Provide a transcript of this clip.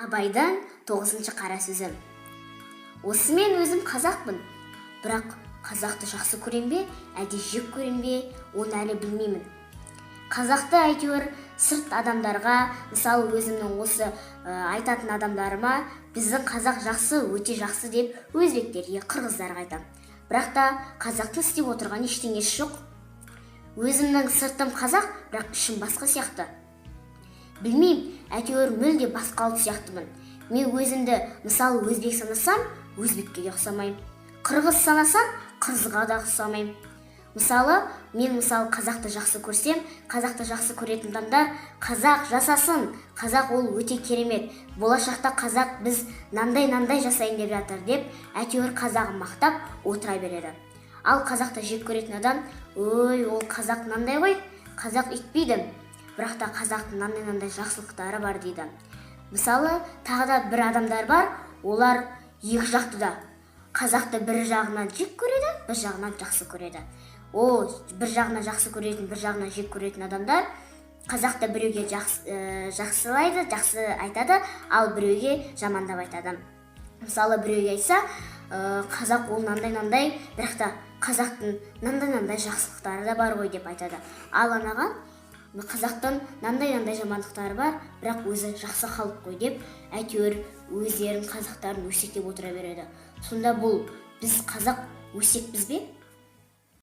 Абайдан 9-шы қара сөзі. Осы мен өзім қазақпын, бірақ қазақты жақсы көрем бе, әлде жек көрем бе, оны әлі білмеймін. Қазақты әйтеуір сырт адамдарға, мысалы өзімнің осы айтатын адамдарыма, біздің қазақ жақсы, өте жақсы деп өзбектерге, қырғыздарға айтам. Бірақ та қазақтың істеп отырған ештеңесі жоқ. Өзімнің сыртым қазақ, бірақ ішім басқа сияқты. Білмеймін, әйтеуір мүлде басқалық сияқтымын. Мен өзімді мысалы өзбек санасам, өзбекке де ұқсамаймын. Қырғыз санасам, қырғызға да ұқсамаймын. Мен қазақты жақсы көрсем, қазақты жақсы көретін адамдар қазақ жасасын, қазақ ол өте керемет. Болашақта қазақ біз нандай жасайын деп жатыр деп, әйтеуір қазағын мақтап отыра береді. Ал қазақты жек көретін адам, ой, ол қазақ нандай ғой, қазақ итпейді. Бірақ та қазақтың нандай жақсылықтары бар дейді. Мысалы, тағы да бір адамдар бар, олар екі жақты да. Қазақты бір жағынан жек көреді, бір жағынан жақсы көреді. Бір жағынан жақсы көретін, бір жағынан жек көретін адамдар қазақты біреуге жақсылайды, жақсы айтады, ал біреуге жамандап айтады. Мысалы, біреуге айтса, қазақ ол нандай, бірақ та қазақтың нандай жақсылықтары да бар ғой деп айтады. Ал анаған қазақтың нандай жамандықтары бар, бірақ өзі жақсы халық қой деп, әйтеуір өздерін қазақтарын өсектеп отыра береді. Сонда бұл біз қазақ өсекпіз бе?